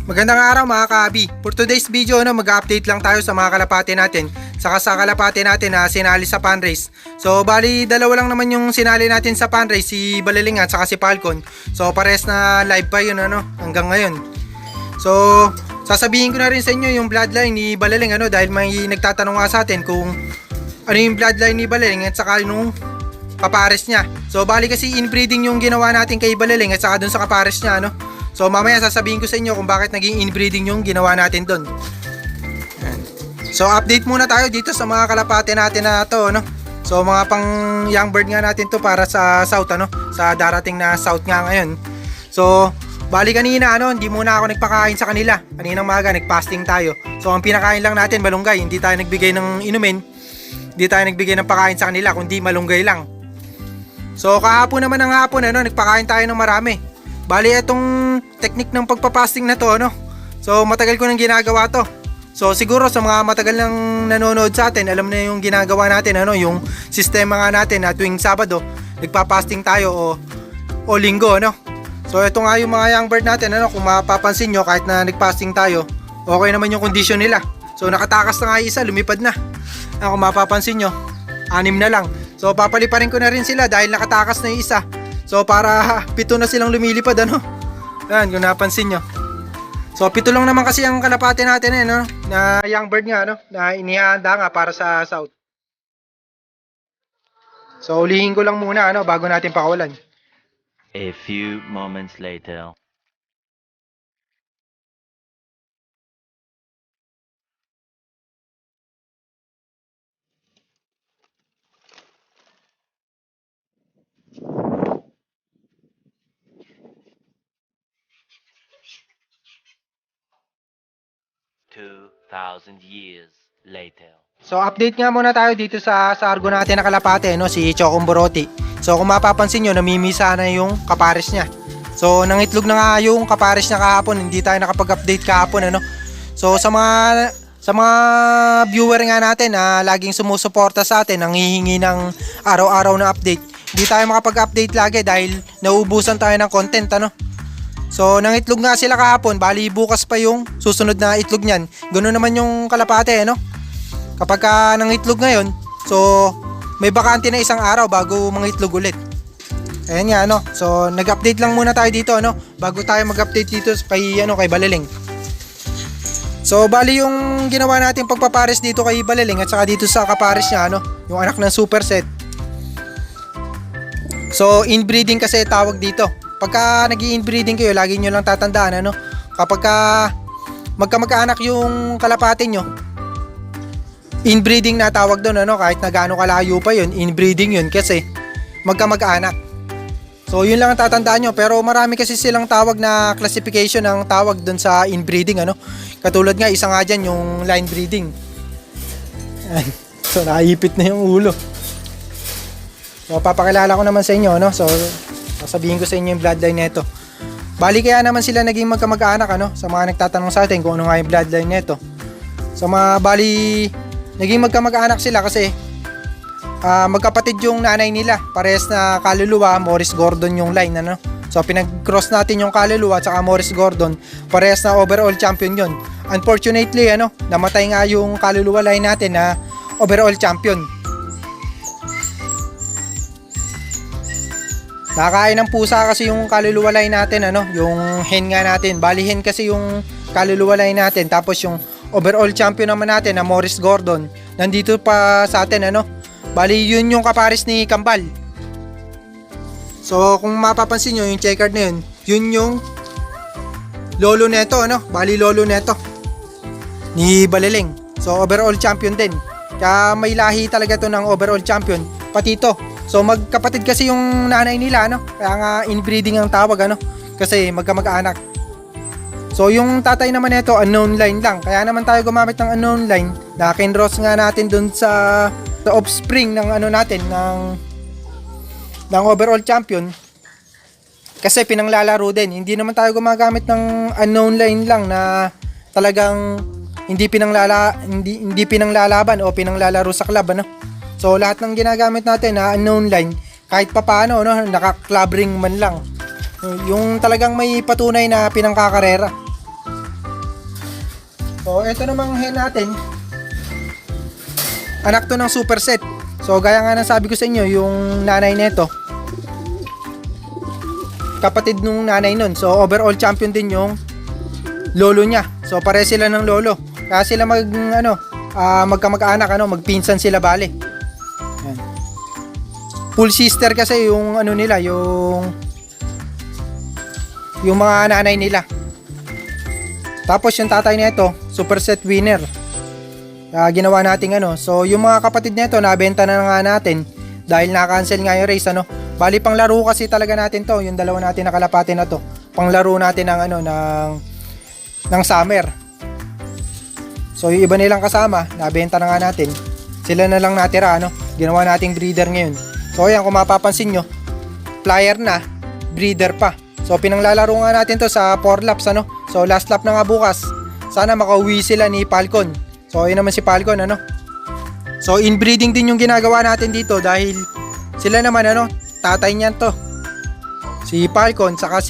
Magandang araw mga ka-abi. For today's video, mag-update lang tayo sa mga kalapate natin. Saka sa kalapate natin na sinali sa fan race. So bali dalawa lang naman yung sinali natin sa fan race, si Balaling at saka si Falcon. So pares na live pa yun hanggang ngayon. So sasabihin ko na rin sa inyo yung bloodline ni Balaling dahil may nagtatanong nga sa atin kung ano yung bloodline ni Balaling at saka nung kapares niya. So bali kasi inbreeding yung ginawa natin kay Balaling at saka dun sa kapares niya So mamaya sasabihin ko sa inyo kung bakit naging inbreeding yung ginawa natin doon. So update muna tayo dito sa mga kalapate natin na to So mga pang young bird nga natin to para sa south sa darating na south nga ngayon. So bali kanina hindi muna ako nagpakain sa kanila. Kaninang maga nagpasting tayo. So ang pinakain lang natin malunggay, hindi tayo nagbigay ng inumin. Hindi tayo nagbigay ng pakain sa kanila kundi malunggay lang. So kahapon naman ng hapon nagpakain tayo ng marami. Bali itong technique ng pagpapasting na to So matagal ko nang ginagawa to. So siguro sa mga matagal nang nanonood sa atin, alam na yung ginagawa natin yung sistema nga natin na tuwing Sabado nagpapasting tayo o linggo So ito nga yung mga young bird natin kung mapapansin nyo kahit na nagpasting tayo, okay naman yung condition nila. So nakatakas na nga isa, lumipad na. Kung mapapansin nyo, 6 na lang. So papaliparin ko na rin sila dahil nakatakas na yung isa. So para 7 na silang lumilipad Yan kung napansin nyo. So 7 lang naman kasi ang kalapate natin na young bird nga na inihanda nga para sa south. So ulihin ko lang muna bago natin pakawalan. A few moments later. Thousand years later. So update nga muna tayo dito sa argo natin na kalapate si Chokomboroti. So kung mapapansin nyo, namimisa na yung kapares niya. So nangitlog na nga yung kapares niya kahapon, hindi tayo nakapag-update kahapon So sa mga viewer nga natin na laging sumusuporta sa atin, nanghihingi ng araw-araw na update, hindi tayo makapag-update lagi dahil nauubusan tayo ng content So nangitlog nga sila kahapon, bali bukas pa yung susunod na itlog niyan. Ganoon naman yung kalapate Kapag nangitlog ngayon, so may bakante na isang araw bago mangitlog ulit. Ayan nga So nag-update lang muna tayo dito bago tayo mag-update dito kay kay Balaling. So bali yung ginawa natin pagpapares dito kay Balaling at saka dito sa kapares niya yung anak ng superset. So inbreeding kasi tawag dito. Pagka nag-i-inbreeding kayo, lagi nyo lang tatandaan kapag magkamag-anak yung kalapate nyo, inbreeding na tawag doon kahit na gaano kalayo pa yun, inbreeding yun kasi magkamag-anak. So yun lang ang tatandaan nyo, pero marami kasi silang tawag na classification ng tawag doon sa inbreeding Katulad nga isa nga dyan yung line breeding. So naipit na yung ulo. So papakilala ko naman sa inyo So sabihin ko sa inyo yung bloodline nito. Bali kaya naman sila naging magkamag-anak sa mga nagtatanong sa atin kung ano nga yung bloodline nito. So bali naging magkamag-anak sila kasi magkapatid yung nanay nila. Parehas na kaluluwa, Morris Gordon yung line So pinag-cross natin yung kaluluwa at saka Morris Gordon. Parehas na overall champion yun. Unfortunately namatay nga yung kaluluwa line natin na overall champion. Nakakain ng pusa kasi yung kaluluwalay natin yung hen nga natin. Bali hen kasi yung kaluluwalay natin. Tapos yung overall champion naman natin na Morris Gordon nandito pa sa atin Bali yun yung kapares ni Kambal. So kung mapapansin nyo yung checkered na yun yung lolo neto Bali lolo neto ni Balaling. So overall champion din. Kaya may lahi talaga to ng overall champion. Pati to. So magkapatid kasi yung nanay nila Kaya nga inbreeding ang tawag kasi magkamag-anak. So yung tatay naman nito unknown line lang. Kaya naman tayo gumamit ng unknown line na kinross nga natin dun sa offspring ng natin ng overall champion. Kasi pinanglalaro din. Hindi naman tayo gumagamit ng unknown line lang na talagang hindi pinanglalaban o pinanglalaro sa club So lahat ng ginagamit natin na unknown line, kahit papaano naka-club ring man lang. Yung talagang may patunay na pinangkakarera. So, ito namang hen natin. Anak to ng superset. So, gaya nga ng sabi ko sa inyo, yung nanay nito, kapatid nung nanay nun. So, overall champion din yung lolo niya. So, pare sila ng lolo. Kaya sila magkamag-anak, magpinsan sila bale. Yan. Full sister kasi yung nila, yung mga nanay nila. Tapos yung tatay nito, superset winner. Ginawa nating So, yung mga kapatid nito, nabenta na nga natin dahil na-cancel nga yung race, Bali, panglaro kasi talaga natin to, yung dalawa natin na kalapati na to. Panglaro natin ng summer. So, yung iba nilang kasama, nabenta na nga natin. Sila na lang natira, Ginawa nating breeder ngayon. So, ayan, kung mapapansin nyo, flyer na, breeder pa. So, pinanglalaro nga natin to sa 4 laps, So, last lap na nga bukas. Sana makauwi sila ni Falcon. So, yun naman si Falcon, So, inbreeding din yung ginagawa natin dito dahil sila naman, tatay niyan to. Si Falcon, saka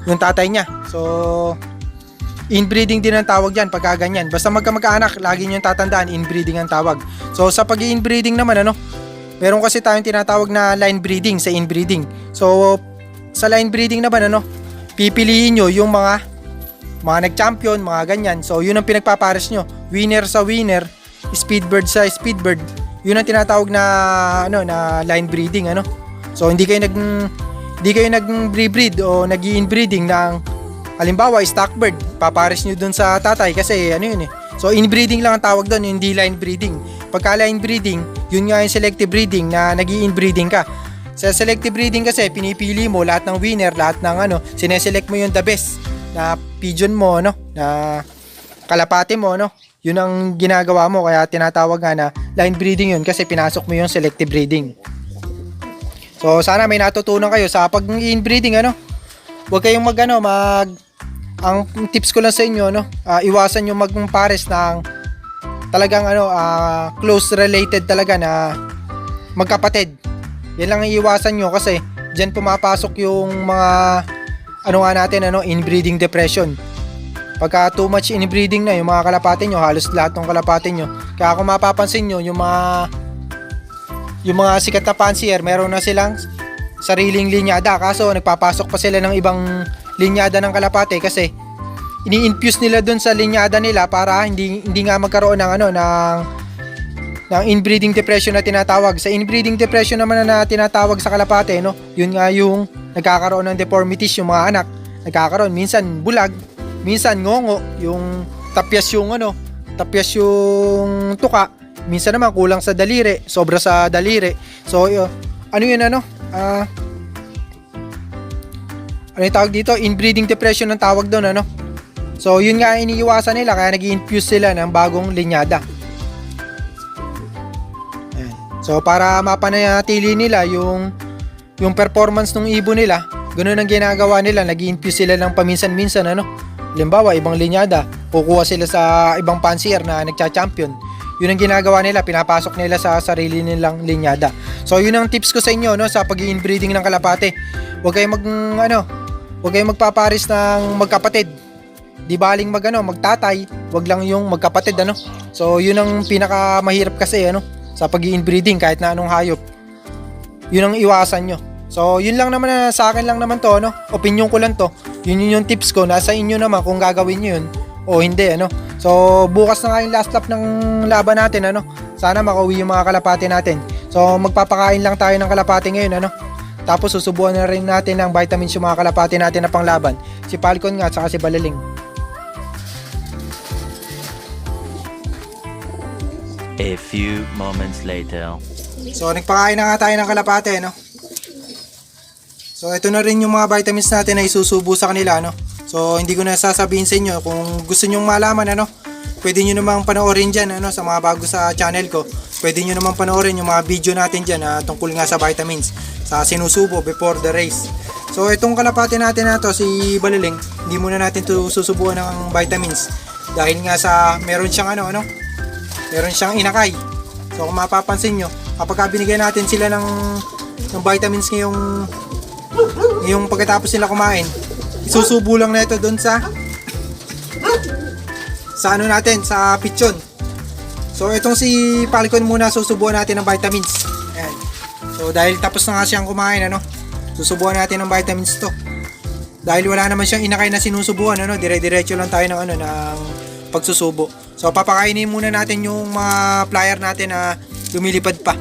yung tatay niya. So, inbreeding din ang tawag dyan pagka ganyan. Basta magkamag-anak, lagi nyo tatandaan, inbreeding ang tawag. So, sa pag-inbreeding naman, meron kasi tayong tinatawag na line breeding sa inbreeding. So, sa line breeding naman, pipiliin nyo yung mga nag-champion, mga ganyan. So, yun ang pinagpapares nyo. Winner sa winner, speedbird sa speedbird. Yun ang tinatawag na na line breeding, So, hindi kayo nag-breed o nag-inbreeding ng halimbawa, stockbird. Papares nyo dun sa tatay kasi So, inbreeding lang ang tawag doon, hindi line breeding. Pagka line breeding, yun nga yung selective breeding na nag-i-inbreeding ka. Sa selective breeding kasi, pinipili mo lahat ng winner, lahat ng sineselect mo yung the best na pigeon mo, na kalapate mo, Yun ang ginagawa mo, kaya tinatawag nga na line breeding yun kasi pinasok mo yung selective breeding. So, sana may natutunan kayo sa pag-inbreeding, Huwag kayong ang tips ko lang sa inyo, iwasan yung magpares ng talagang close related talaga na magkapatid. Yan lang ang iwasan nyo kasi dyan pumapasok yung mga inbreeding depression. Pagka too much inbreeding na yung mga kalapate nyo, halos lahat ng kalapate nyo. Kaya kung mapapansin nyo, yung mga sikat na fancier, meron na silang sariling linyada. Kaso nagpapasok pa sila ng ibang linyada ng kalapate kasi ini-infuse nila dun sa linyada nila para hindi nga magkaroon ng inbreeding depression na tinatawag. Sa inbreeding depression naman na tinatawag sa kalapate, yun nga yung nagkakaroon ng deformities yung mga anak. Nagkakaroon minsan bulag, minsan ngongo, yung tapyas yung tuka, minsan naman kulang sa daliri, sobra sa daliri. So yung tawag dito? Inbreeding depression ang tawag doon, So, yun nga iniiwasan nila kaya nag-i-infuse sila ng bagong linyada. Ayan. So, para mapanatili nila yung performance ng ibon nila, ganoon ang ginagawa nila, nag-i-infuse sila ng paminsan-minsan, Halimbawa, ibang linyada, kukuha sila sa ibang fancier na nagcha-champion. Yun ang ginagawa nila, pinapasok nila sa sarili nilang linyada. So, yun ang tips ko sa inyo, sa pag-i-inbreeding ng kalapate. Huwag kayong magpaparis ng magkapatid. Di baling magtatay, wag lang yung magkapatid, So, yun ang pinakamahirap kasi, sa pag-i-inbreeding kahit na anong hayop. Yun ang iwasan nyo. So, yun lang naman sa akin lang naman to, Opinion ko lang to. Yun yung tips ko, nasa inyo naman kung gagawin nyo yun o hindi, So, bukas na nga yung last lap ng laban natin, Sana makauwi yung mga kalapate natin. So, magpapakain lang tayo ng kalapate ngayon, Tapos, susubuan na rin natin ng vitamins yung mga kalapate natin na panglaban. Si Falcon nga, at saka si Balaling. A few moments later. So, nagpakain na nga tayo ng kalapate, So, ito na rin yung mga vitamins natin na isusubo sa kanila, So, hindi ko na sasabihin sa inyo. Kung gusto nyong malaman, pwede nyo namang panoorin dyan, sa mga bago sa channel ko. Pwede nyo namang panoorin yung mga video natin dyan tungkol nga sa vitamins, sa sinusubo before the race. So, itong kalapate natin na to, si Balaling, hindi muna natin to susubuan ng vitamins. Dahil nga meron siyang meron siyang inakay. So, kung mapapansin nyo, kapag binigay natin sila ng vitamins ngayong pagkatapos nila kumain, isusubo lang na ito doon sa sa ano natin, sa pichon. So itong si Falcon muna susubuan natin ng vitamins. Ayan. So dahil tapos na nga siyang kumain, ano, susubuan natin ng vitamins to. Dahil wala naman siyang inakay na sinusubuan, ano, dire-diretso lang tayo ng ano ng pagsusubo. So papakainin muna natin yung mga flyer natin na lumilipad pa.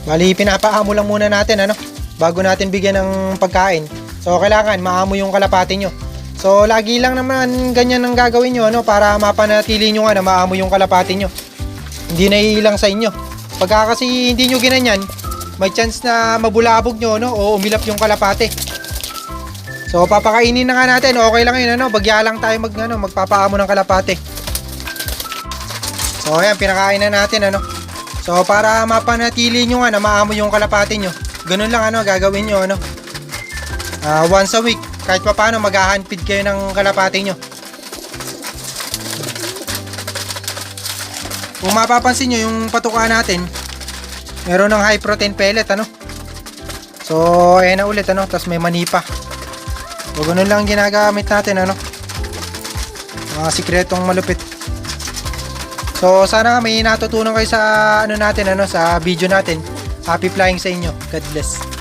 Bali, pinapaamo lang muna natin, ano, bago natin bigyan ng pagkain. So, kailangan maamo yung kalapati nyo. So, lagi lang naman ganyan ang gagawin nyo, ano, para mapanatili nyo nga na maamo yung kalapati nyo. Hindi na ilang sa inyo. Pagka kasi hindi nyo ginanyan, may chance na mabulabog nyo, no, o umilap yung kalapati. So, papakainin na nga natin. Okay lang yun, ano, bagya lang tayo magpapaamo ng kalapati. So, ayan, pinakain na natin, ano. So, para mapanatili nyo nga na maamo yung kalapati nyo, ganun lang, ano, gagawin nyo, ano. Once a week, kahit pa paano, mag-handfeed kayo ng kalapati nyo. Kung mapapansin nyo, yung patuka natin, meron ng high protein pellet, ano. So, ayan na ulit, ano, tas may mani pa. So, ganun lang ginagamit natin, ano. Mga sikretong malupit. So, sana may natutunan kayo sa ano natin, ano, sa video natin. Happy flying sa inyo. God bless.